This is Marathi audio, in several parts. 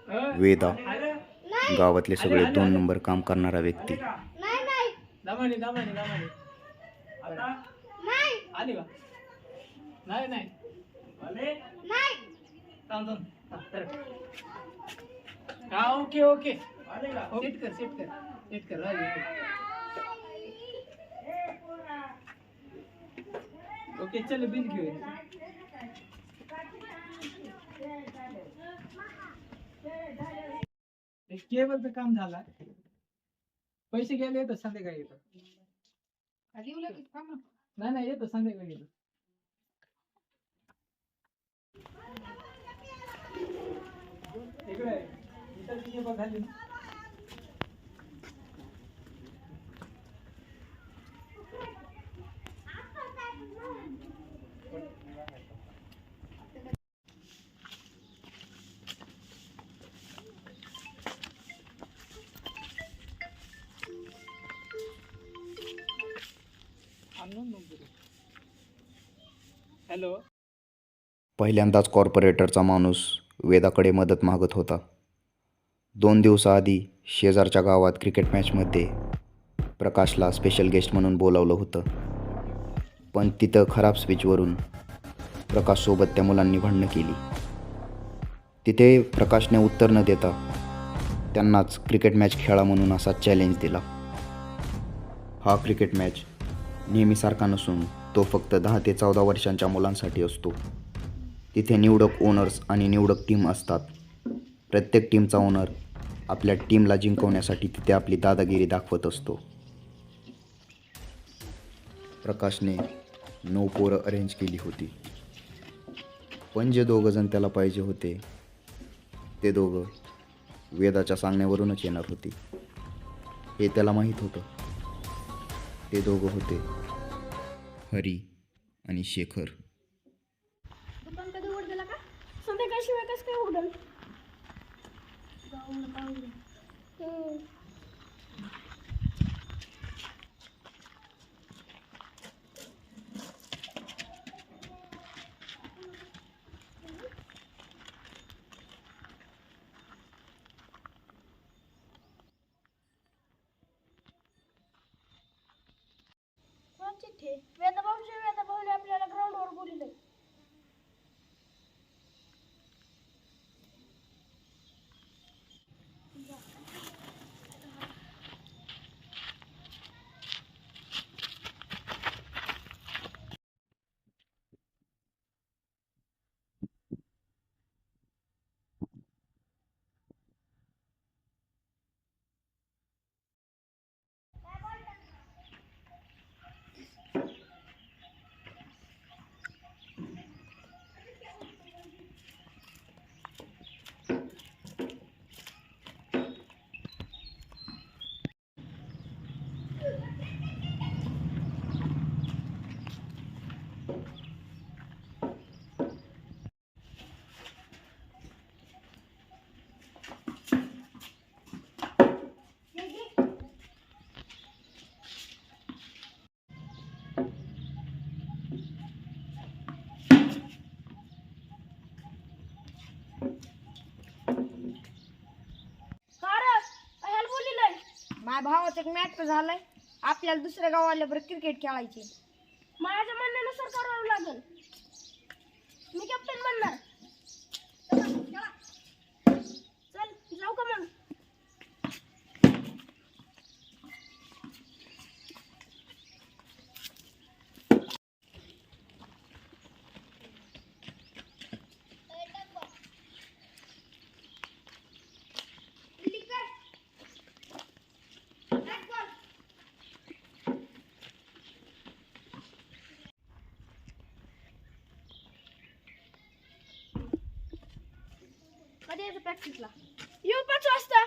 वेदा, गावातले सगळे 2 नंबर काम करणारा व्यक्ती. दमाने दमाने दमाने आता आली का नाही नाही आले थांब हा ओके ओके आले का सेट कर ओके चल बिल घेऊया केबलचं काम झालं पैसे घ्यायला येतं संध्याकाळी येतं नाही येतं संध्याकाळी येतं इकडे इथं तिथे बघाली ना हॅलो पहिल्यांदाच कॉर्पोरेटरचा माणूस वेदाकडे मदत मागत होता. 2 दिवसाआधी शेजारच्या गावात क्रिकेट मॅचमध्ये प्रकाशला स्पेशल गेस्ट म्हणून बोलावलं होतं. पण तिथं खराब स्पीचवरून प्रकाशसोबत त्या मुलांनी भांडणं केली. तिथे प्रकाशने उत्तर न देता त्यांनाच क्रिकेट मॅच खेळा म्हणून असा चॅलेंज दिला. हा क्रिकेट मॅच नेहमीसारखा नसून तो फक्त 10 ते 14 वर्षांच्या मुलांसाठी असतो. तिथे निवडक ओनर्स आणि निवडक टीम असतात. प्रत्येक टीमचा ओनर आपल्या टीमला जिंकवण्यासाठी तिथे आपली दादागिरी दाखवत असतो. प्रकाशने 9 पोरं अरेंज केली होती. पण जे 2 जण त्याला पाहिजे होते ते 2 वेदाच्या सांगण्यावरूनच येणार होती हे त्याला माहीत होतं. ते 2 होते हरी आणि शेखर. दुकान कधी उघडलं का? संध्याकाळशिवाय कसं काय उघडल? चिठ्ठी वेदाभाऊने आपल्याला ग्राउंडवर बोलले. माझ्या भावाचं एक मॅच झालंय. आपल्याला दुसऱ्या गावाला बरं क्रिकेट खेळायची. माझ्या म्हणण्यानुसार करावं लागेल. मी कॅप्टन बनणार. चल जाऊ का मग? कधी यायचं प्रॅक्टिसला? येऊ 5 वाजता.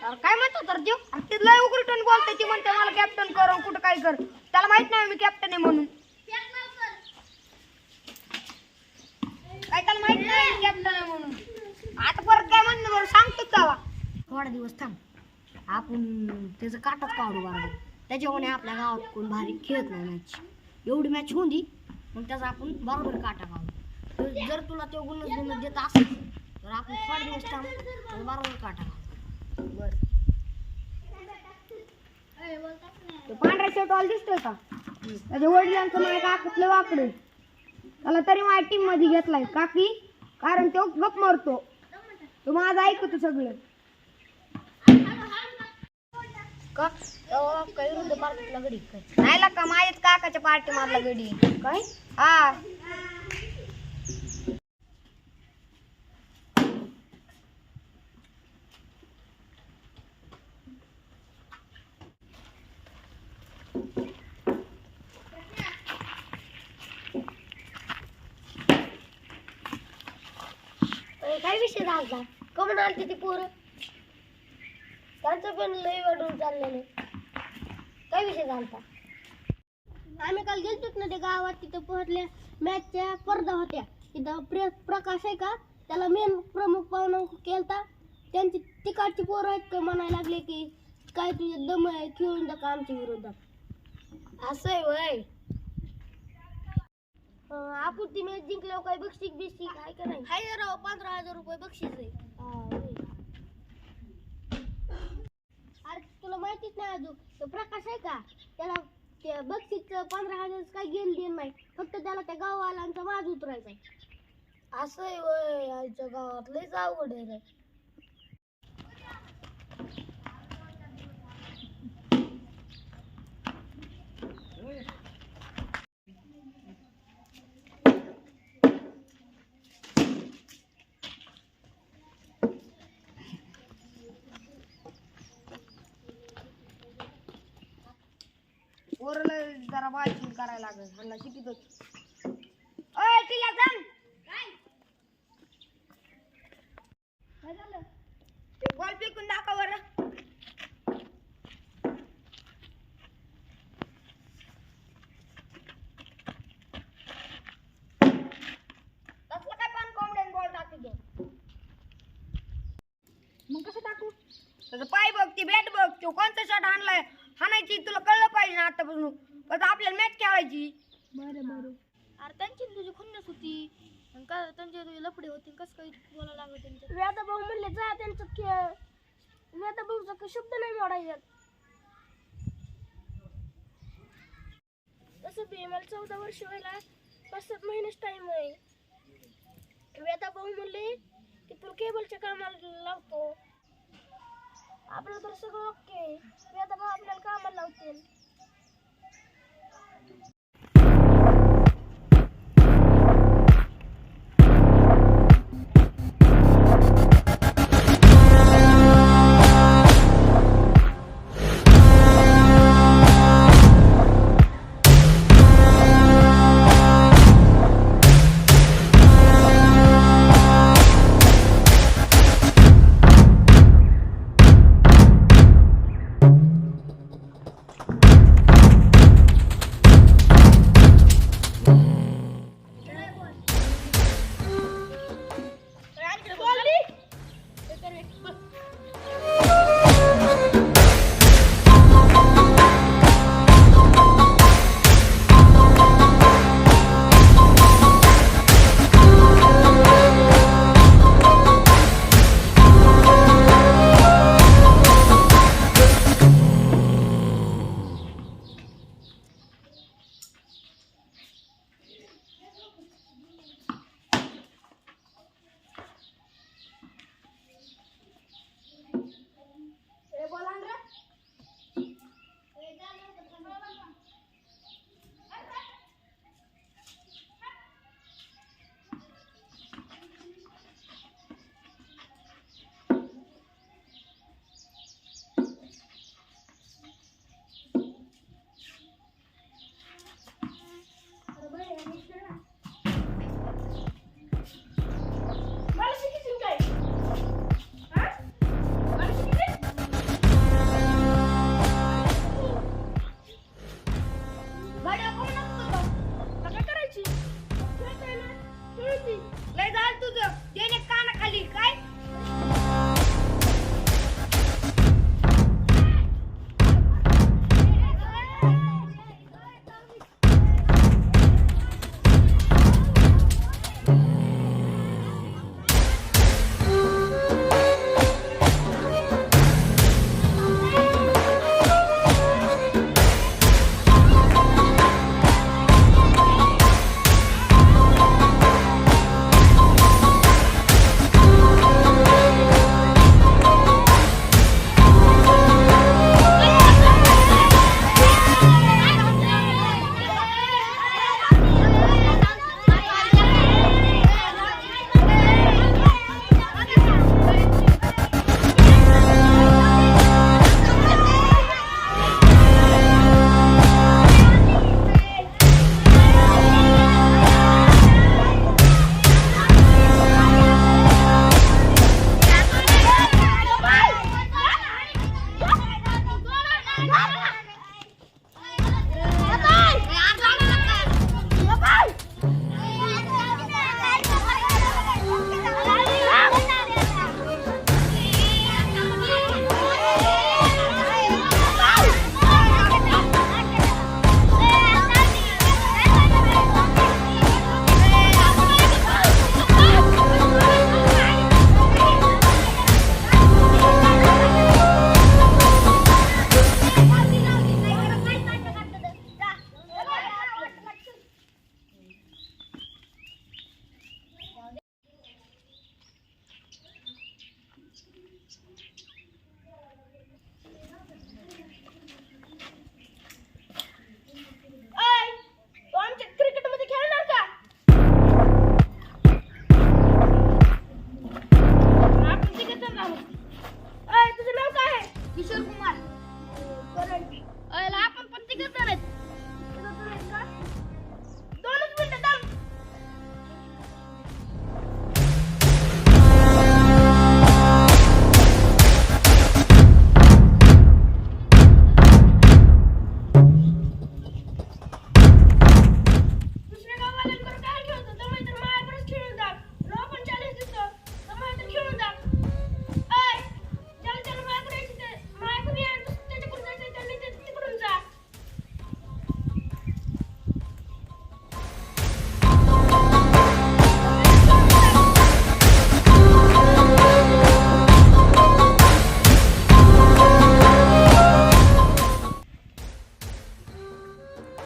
अरे काय म्हणतो तर देव ते लय उघडून बोलतोय ती म्हणते मला कॅप्टन कर आणि कुठं काय कर त्याला माहित नाही मी कॅप्टन आहे म्हणून काय त्याला माहित नाही कॅप्टन आहे म्हणून आता परत काय म्हणणं बरं सांगतो त्याला थोडा दिवस थांब आपण त्याचं काटच काढू बरोबर त्याच्यामुळे आपल्या गावात कोण भारी खेळत नाही मॅच एवढी मॅच होऊन दे मग त्याचा आपण बरोबर काटा काढू तर जर तुला ते गुण देत असेल तर आपण थोडा दिवस थांब त्याचा बरोबर काटा काढू बरं ते पांढऱ्या शर्टवाला दिसतोय का त्याच्या वडिलांचं नाव काकतलं वाकडे त्याला तरी माझ्या टीम मध्ये घेतलाय काकी कारण तो गप मारतो तो माझं ऐकतो सगळं का काही वृद्ध पार्टीला गडी काय नाही का माझ्याच काकाच्या पार्टी मारला गडी काय हा काय विषय झाला कमून आलती ती पोरं त्यांचं पण लय वाढून चाललेलं काय विषय झाला आम्ही काल गेलतोच ना ते गावात तिथं पोहोचल्या मॅचच्या स्पर्धा होत्या तिथं प्रकाश आहे का त्याला मेन प्रमुख पाहुणा केलता त्यांची तिकडची पोरं आहेत का म्हणायला लागले की काय तुझे दम आहे खेळून टाका आमच्या विरोधात असं आहे वय आपण ती मॅच जिंकल्यावर काय बक्षीस बिक्षीस आहे का नाही हाय राव 15,000 रुपये बक्षीस आहे अरे तुला माहितीच नाही अजून तो प्रकाश आहे का त्याला ते बक्षीसचं 15,000 काही घेऊन देण नाही फक्त त्याला त्या गाववाल्यांचा माज उतरायचा आहे असं आहे वय आईच्या गावात लयच अवघड आहे रे पोरला जरा बाळशील करायला लागेल ह्यांना शिकितच ओय तिला सांग काय झालं ते बॉल फेकून दाखव बरं कसलं काय पण कोंबड्यान बॉल टाकतो मग कसं टाकू त्याचं पाय बघ ती बॅट बघ तो कोणता शॉट आणलाय हाणायची तुला कळलं पाहिजे ना आतापासून कसं आपल्याला मॅच खेळायची बरं अरे त्यांची तुझी खुन्नस होती आणि का त्यांचे तुझे लफडे होते कसं काही बोलायला लागलं त्यांचं व्यादा भाऊ म्हणले जा त्यांचा खेळ व्यादा भाऊचा शब्द नाही मोडायचा तसं बी मला 14 वर्ष व्हायला 5-7 महिनेच टाइम आहे व्यादा भाऊ म्हणले की तुला केबलच्या कामाला लावतो आपलं तर सगळं ओके व्यादा भाऊ आपल्याला कामाला लावतील अय तुझं नाव काय आहे? किशोर कुमार. अयला आपण पण तिघच जण आहेत. का? 2च मिनिटं थांब. दुसऱ्या गाववाल्यांकडे काय खेळतो? तुम्ही तर माझ्याकडेच खेळून जा. नो पण चॅलेंज दिसतो. तुम्ही तर खेळून जा. अय, ज्याला माझ्याकडे यायचं ते माझ्याकडे या. त्याच्याकडून जायचं त्यांनी तिकडून जा.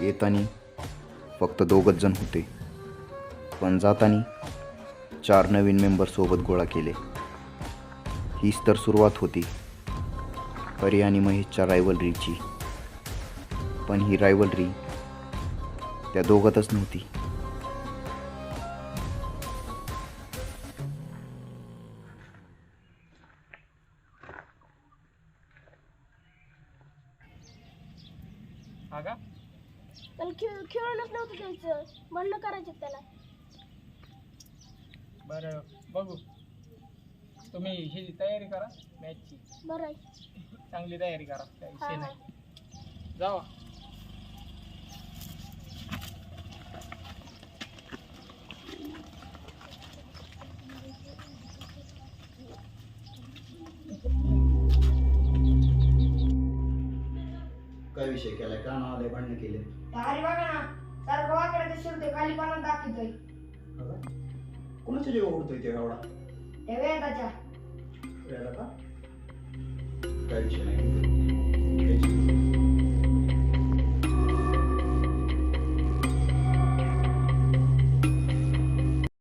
येताना फक्त 2च जण होते, पण जाताना 4 नवीन मेंबर सोबत गोळा केले. हीच तर सुरुवात होती हरी आणि महेशच्या रायव्हलरीची. पण ही रायव्हलरी त्या दोघातच नव्हती. हा का? त्याला खेळूनच नव्हतं द्यायचं. म्हणणं करायचे त्याला. बरं बघू. तुम्ही ही तयारी करा मॅचची. बरं आहे. चांगली तयारी करा, काही हा, विषय हा. नाही. जावा. काय विषय केलाय? का नावाला भांडण केले? हरी बघा ना, सारखं वाकड्याचं शिरतोय, खाली पाण्यात दाखवतोय. कोणाच्या जेव्हा उडतोय ते एवढा? त्या वेदाच्या. का? काय विषय नाही.